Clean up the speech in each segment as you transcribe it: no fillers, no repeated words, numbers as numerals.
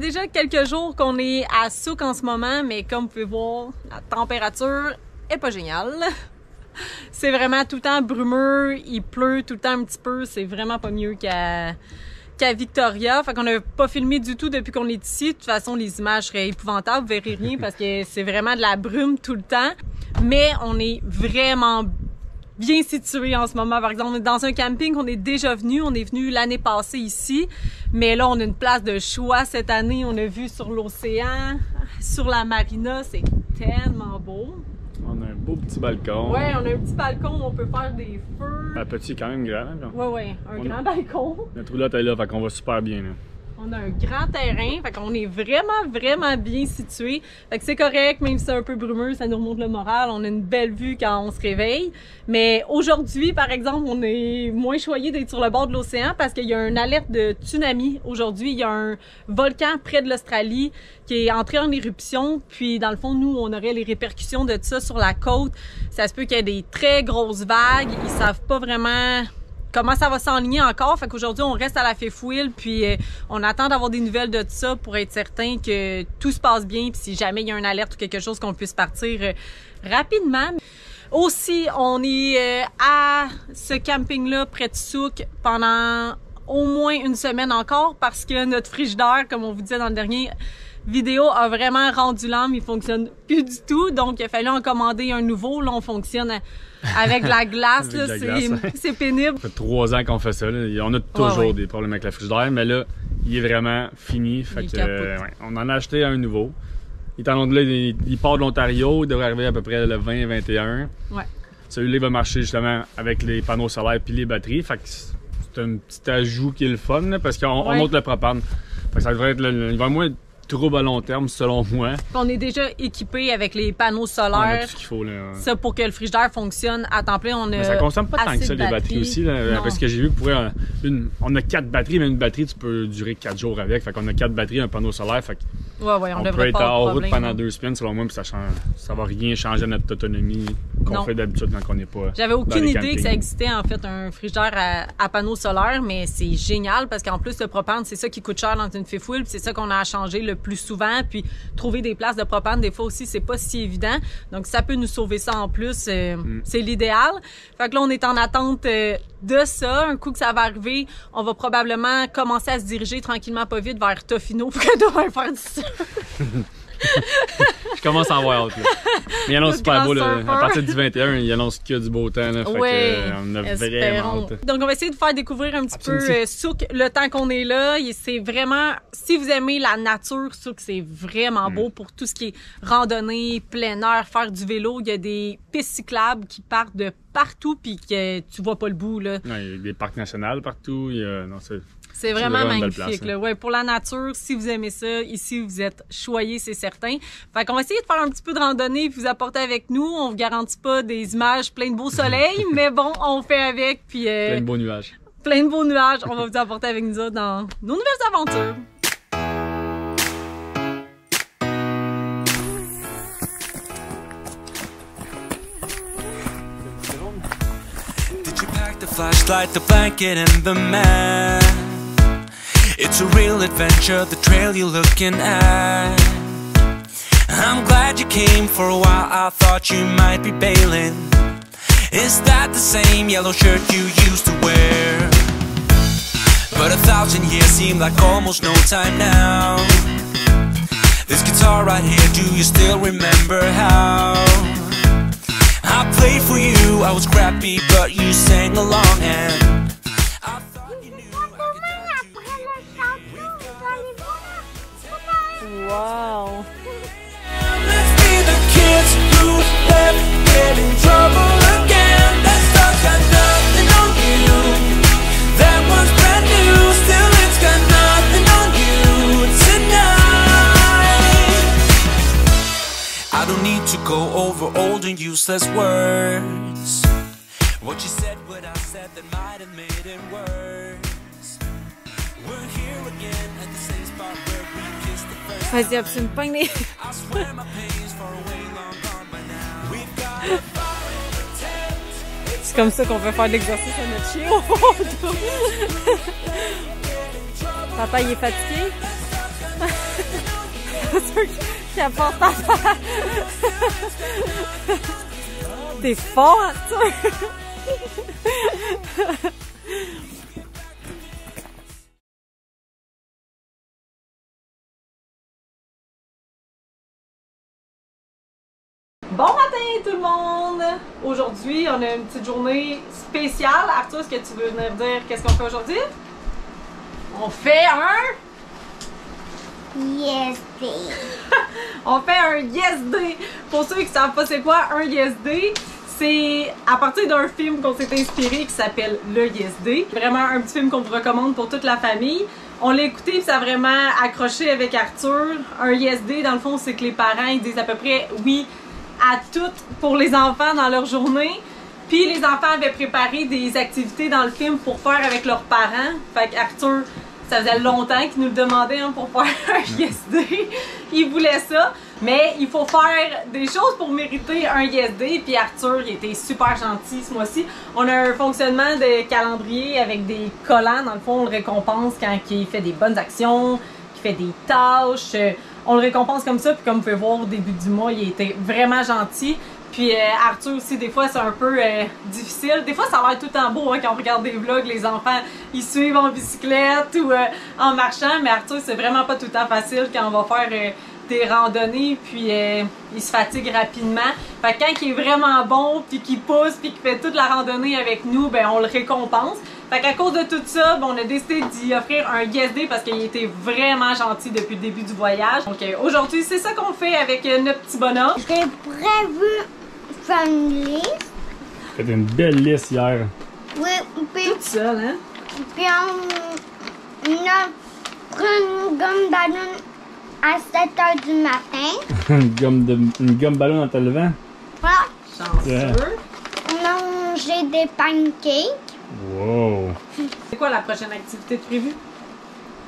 déjà quelques jours qu'on est à Souk en ce moment, mais comme vous pouvez voir, la température est pas géniale. C'est vraiment tout le temps brumeux, il pleut tout le temps un petit peu, c'est vraiment pas mieux qu'à Victoria. Fait qu'on n'a pas filmé du tout depuis qu'on est ici. De toute façon, les images seraient épouvantables, vous verrez rien parce que c'est vraiment de la brume tout le temps. Mais on est vraiment bien situé en ce moment. Par exemple, on est dans un camping qu'on est déjà venu. On est venu l'année passée ici. Mais là, on a une place de choix cette année. On a vu sur l'océan, sur la marina. C'est tellement beau. On a un beau petit balcon. Ouais, on a un petit balcon où on peut faire des feux. Un petit, quand même grand. Là. Ouais, un grand balcon. Notre roulotte est là, fait qu'on va super bien. Là. On a un grand terrain, fait qu'on est vraiment bien situé. Fait que c'est correct, même si c'est un peu brumeux, ça nous remonte le moral. On a une belle vue quand on se réveille. Mais aujourd'hui, par exemple, on est moins choyé d'être sur le bord de l'océan parce qu'il y a une alerte de tsunami. Aujourd'hui, il y a un volcan près de l'Australie qui est entré en éruption. Puis, dans le fond, nous, on aurait les répercussions de ça sur la côte. Ça se peut qu'il y ait des très grosses vagues. Ils savent pas vraiment comment ça va s'enligner encore. Fait qu'aujourd'hui, on reste à la fifouille, puis on attend d'avoir des nouvelles de ça pour être certain que tout se passe bien, puis si jamais il y a une alerte ou quelque chose, qu'on puisse partir rapidement. Aussi, on est à ce camping-là, près de Souk, pendant au moins une semaine encore, parce que notre frigidaire, comme on vous disait dans le dernier vidéo, a vraiment rendu l'âme, il fonctionne plus du tout, donc il a fallu en commander un nouveau. Là, on fonctionne avec la glace, c'est pénible. Ça fait 3 ans qu'on fait ça, là. On a toujours des problèmes avec la frigidaire, mais là, il est vraiment fini. Fait que, on en a acheté un nouveau. Il part de l'Ontario, il devrait arriver à peu près le 20-21. Ouais. Celui-là va marcher justement avec les panneaux solaires puis les batteries. Fait que c'est un petit ajout qui est le fun, là, parce qu'on monte le propane. Fait que ça devrait être il va moins trouble à long terme, selon moi. On est déjà équipé avec les panneaux solaires. On a tout ce qu'il faut, là. Ça, pour que le frigidaire fonctionne à temps plein, on a. Mais ça consomme pas tant que ça, les batteries aussi, là. Parce que j'ai vu, on a 4 batteries, mais une batterie, tu peux durer 4 jours avec. Fait qu'on a 4 batteries, un panneau solaire. Fait on peut être en route pendant 2 semaines, selon moi, puis ça va rien changer à notre autonomie qu'on fait d'habitude quand on n'est pas. J'avais aucune idée que ça existait, en fait, un frigidaire à panneau solaire, mais c'est génial parce qu'en plus, le propane, c'est ça qui coûte cher dans une fifouille, puis c'est ça qu'on a à changer le plus souvent, puis trouver des places de propane, des fois aussi, c'est pas si évident. Donc, ça peut nous sauver ça en plus, c'est l'idéal. Fait que là, on est en attente de ça. Un coup que ça va arriver, on va probablement commencer à se diriger tranquillement, pas vite, vers Tofino pour que demain faire du surf. Je commence à en voir hâte. Mais il annonce super beau. Là, à partir du 21, il annonce que du beau temps. Là, fait on a vraiment hâte. Donc, on va essayer de faire découvrir un petit peu Souk le temps qu'on est là. C'est vraiment, si vous aimez la nature, Souk, c'est vraiment beau pour tout ce qui est randonnée, plein air, faire du vélo. Il y a des pistes cyclables qui partent de partout puis que tu vois pas le bout. Là. Ouais, il y a des parcs nationaux partout. C'est vraiment magnifique. Là. Ouais, pour la nature, si vous aimez ça, ici, vous êtes choyés, c'est certain. Fait qu'on va essayer de faire un petit peu de randonnée et vous apporter avec nous. On vous garantit pas des images pleines de beau soleil, mais bon, on fait avec. Puis, plein de beaux nuages. Plein de beaux nuages. On va vous apporter avec nous dans nos nouvelles aventures. Did you pack the flashlight, the blanket, and the mat? It's a real adventure, the trail you're looking at. I'm glad you came for a while, I thought you might be bailing. Is that the same yellow shirt you used to wear? But 1,000 years seem like almost no time now. This guitar right here, do you still remember how? I played for you, I was scrappy, but you sang along and Wow! Let's be the kids who left, get in trouble again. That stuff's got nothing on you. That one's brand new, still it's got nothing on you tonight. I don't need to go over old and useless words. What you said, what I said, that might have made it worse. We're here again at the same spot where we kissed the first. Vas-y, hop, c'est une pogne des... C'est comme ça qu'on peut faire de l'exercice à notre chien. Papa, il est fatigué. Ceux qui apportent ta part. T'es fort, Arthur! Bon matin tout le monde! Aujourd'hui, on a une petite journée spéciale. Arthur, est-ce que tu veux venir dire qu'est-ce qu'on fait aujourd'hui? On fait un... Yes Day. On fait un Yes Day. Pour ceux qui ne savent pas c'est quoi un Yes Day, c'est à partir d'un film qu'on s'est inspiré qui s'appelle Le Yes Day. Vraiment un petit film qu'on vous recommande pour toute la famille. On l'a écouté et ça a vraiment accroché avec Arthur. Un Yes Day, dans le fond, c'est que les parents ils disent à peu près oui à tout pour les enfants dans leur journée. Puis les enfants avaient préparé des activités dans le film pour faire avec leurs parents. Fait qu'Arthur, ça faisait longtemps qu'il nous le demandait hein, pour faire un Yes Day. Il voulait ça. Mais il faut faire des choses pour mériter un Yes Day. Puis Arthur, il était super gentil ce mois-ci. On a un fonctionnement de calendrier avec des collants. Dans le fond, on le récompense quand il fait des bonnes actions, qu'il fait des tâches. On le récompense comme ça. Puis comme vous pouvez voir au début du mois, il était vraiment gentil. Puis Arthur aussi, des fois, c'est un peu difficile. Des fois, ça a l'air tout le temps beau hein, quand on regarde des vlogs. Les enfants, ils suivent en bicyclette ou en marchant. Mais Arthur, c'est vraiment pas tout le temps facile quand on va faire des randonnées. Puis il se fatigue rapidement. Fait que quand il est vraiment bon, puis qu'il pousse, puis qu'il fait toute la randonnée avec nous, ben on le récompense. Fait qu'à cause de tout ça, ben, on a décidé d'y offrir un Yes Day parce qu'il était vraiment gentil depuis le début du voyage. Donc aujourd'hui, c'est ça qu'on fait avec notre petit bonhomme. J'ai prévu faire une liste. T'as fait une belle liste hier. Oui, puis Toute seule, hein? on a pris une gomme ballon à 7h du matin. une gomme ballon en te levant. Voilà. Chanceux. Yeah. On a mangé des pancakes. Wow! C'est quoi la prochaine activité de prévue?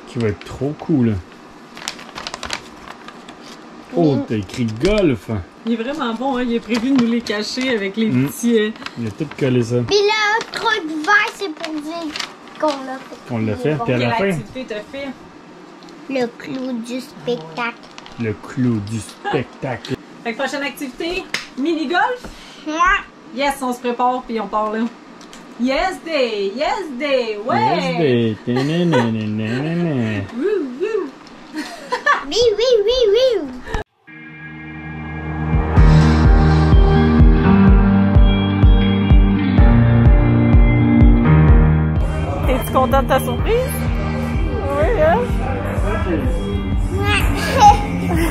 Qui va être trop cool. Oh, t'as écrit golf! Il est vraiment bon, hein? Il est prévu de nous les cacher avec les petits... Il a tout collé ça. Puis le truc vert, c'est pour dire qu'on l'a fait. On l'a fait, puis à Quelle la fin, activité t'as fait? Le clou du spectacle. le clou du spectacle. Fait que prochaine activité, mini-golf? Ouais. Yes, on se prépare puis on part là. Yes Day! Yes Day! Ouais! Yes, day. Ta-na-na-na-na-na. Woo, woo. Oui, oui, oui, oui. T'es-tu content de ta surprise? Oui, hein? Ouais.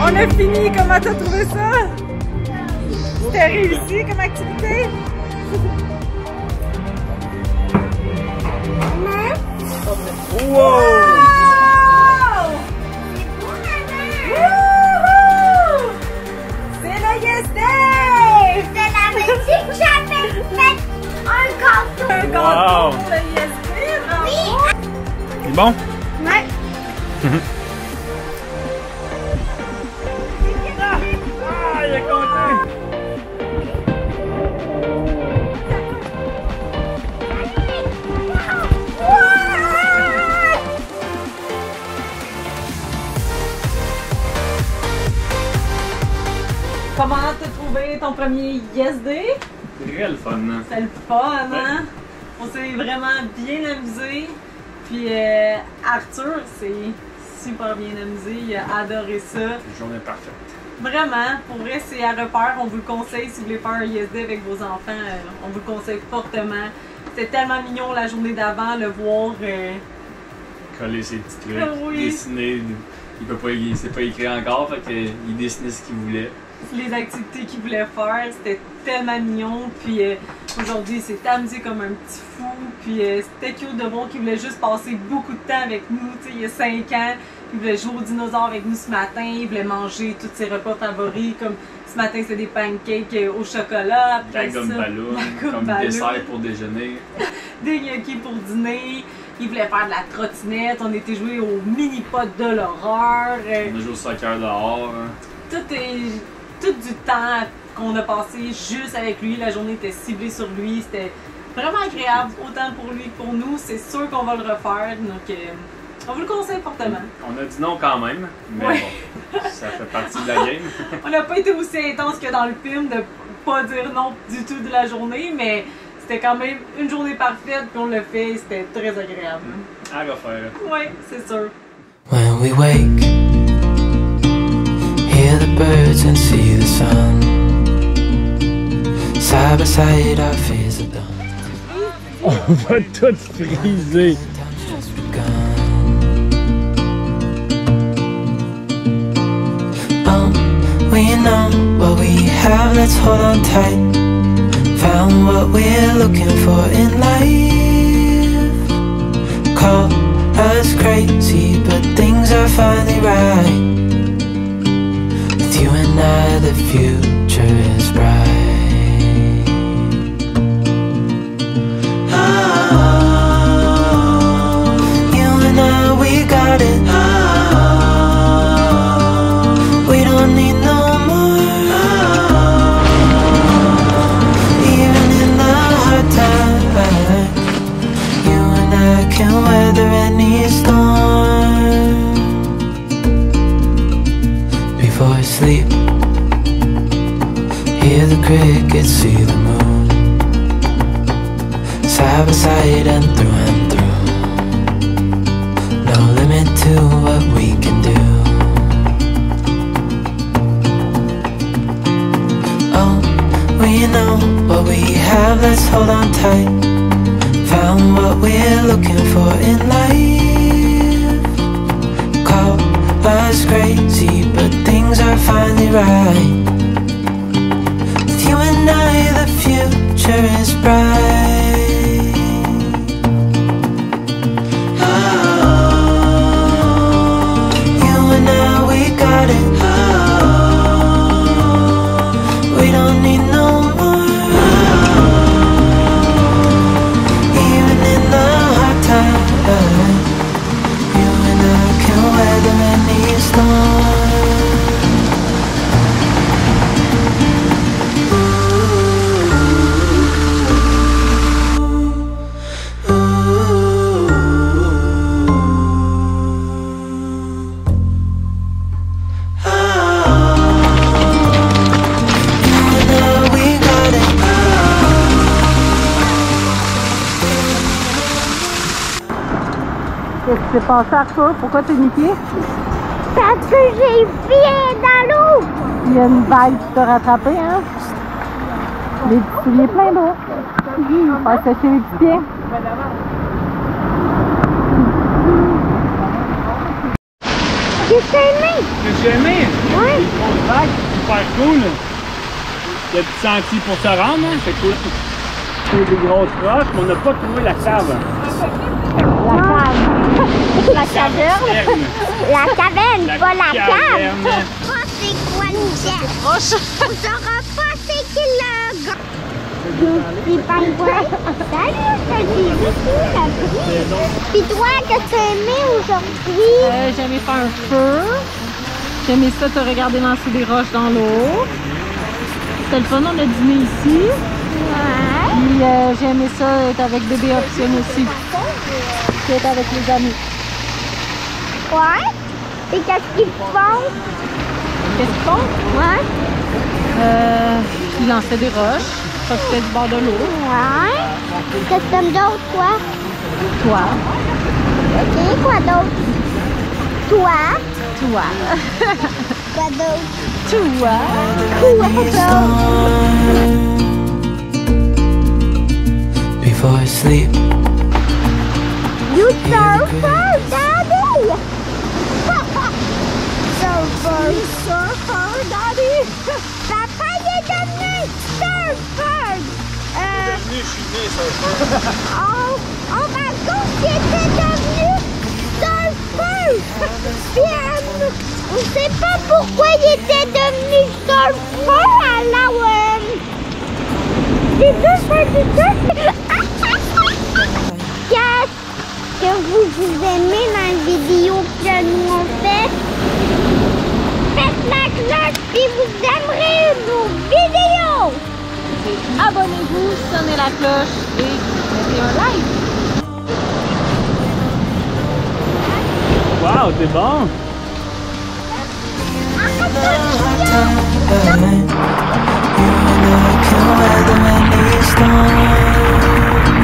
On a fini, comment t'as trouvé ça? T'as réussi comme activité? Wow! Wouhou! C'est le Yes Day! C'est la musique que j'avais fait un gâteau. Un gâteau Wow. pour le Yes Day, bravo! Oui. C'est bon? Ouais. Ah, il est content! Comment t'as trouvé ton premier Yes Day? C'est réel fun, hein? C'est le fun, hein? On s'est vraiment bien amusé. Puis Arthur s'est super bien amusé. Il a adoré ça. Une journée parfaite. Vraiment, pour vrai, c'est à refaire. On vous le conseille si vous voulez faire un ISD avec vos enfants. On vous le conseille fortement. C'était tellement mignon la journée d'avant, le voir. Coller ses petits trucs, oui. dessiner. Il sait pas écrire encore, fait qu'il dessinait ce qu'il voulait. Les activités qu'il voulait faire, c'était tellement mignon. Puis aujourd'hui, il s'est amusé comme un petit fou. Puis c'était cute de voir qu'il voulait juste passer beaucoup de temps avec nous. T'sais, il y a 5 ans, il voulait jouer aux dinosaures avec nous ce matin. Il voulait manger tous ses repas favoris. Comme ce matin, c'était des pancakes au chocolat. La gomme ballon, comme dessert pour déjeuner. Des gnocchis pour dîner. Il voulait faire de la trottinette. On était joué au mini-pot de l'horreur. On a joué au soccer dehors. Tout du temps qu'on a passé juste avec lui, la journée était ciblée sur lui, c'était vraiment agréable, autant pour lui que pour nous. C'est sûr qu'on va le refaire, donc on vous le conseille fortement. On a dit non quand même, mais ouais. Bon, ça fait partie de la game. On n'a pas été aussi intense que dans le film de pas dire non du tout de la journée, mais c'était quand même une journée parfaite, puis on l'a fait, c'était très agréable. À refaire. Oui, c'est sûr. When we wake, hear the birds and see the sun. Side by side, our fears are done. On va tout friser. We know what we have, let's hold on tight. Found what we're looking for in life. Call us crazy, but things are finally right. With you and I, the future is bright. Oh, you and I, we got it. Oh, we don't need no more. Even in the hard times, you and I can weather any storm. Before I sleep, hear the crickets, see the moon. Side by side and through. No limit to what we can do. Oh, we know what we have, let's hold on tight. Found what we're looking for in life. Call us crazy, but things are finally right. With you and I, the future is bright. Oh, you and I, we got it. Oh, we don't need no more. Even in the hard times, you and I can weather any storm. Qu'est-ce qui s'est passé, Arthur? Pourquoi t'es niqué? Parce que j'ai filé dans l'eau. Il y a une vague qui t'a rattrapé, hein? Les petits souliers pleins d'eau. Faire sécher les petits pieds. Qu'est-ce que t'as aimé? J'ai aimé? Oui. Une grosse vague, super cool. Il y a du sentier pour se rendre, hein? C'est cool. C'est des grosses roches, mais on n'a pas trouvé la cave. La caverne. La caverne, pas la cave. Pas c'est quoi le jet? On saura pas c'est qui le gars. Puis pas quoi? Salut, t'as dit la prise. Puis toi, qu'est-ce que t'as aimé aujourd'hui? J'ai aimé faire un feu. J'ai aimé ça, te regarder lancer des roches dans l'eau. C'était le fun, on a dîné ici. Ouais. Puis j'ai aimé ça être avec bébé Option aussi. Puis être avec les amis. Ouais. Et qu'est-ce qu'ils font? Qu'est-ce qu'ils font? Ouais. Ils lançaient des roches. profiter du bord de l'eau. Ouais. Qu'est-ce que t'aimes d'autre, toi? Toi. Ok, quoi d'autre? Toi. Toi. Quoi d'autre? Toi. Quoi d'autre? Before I sleep, You surfer, Daddy! Surfer. Surfer, Daddy! Papa, il est devenu surfer! Je suis né surfeur. En vacances, il était devenu surfer! Puis, on sait pas pourquoi il était devenu surfer, alors c'est deux fois du surf. Qu'est-ce que vous aimez dans la vidéo que nous on fait? Faites la cloche puis vous aimerez nos vidéos! Abonnez-vous, sonnez la cloche et mettez un like! Wow, c'est bon! you and I can weather any storm.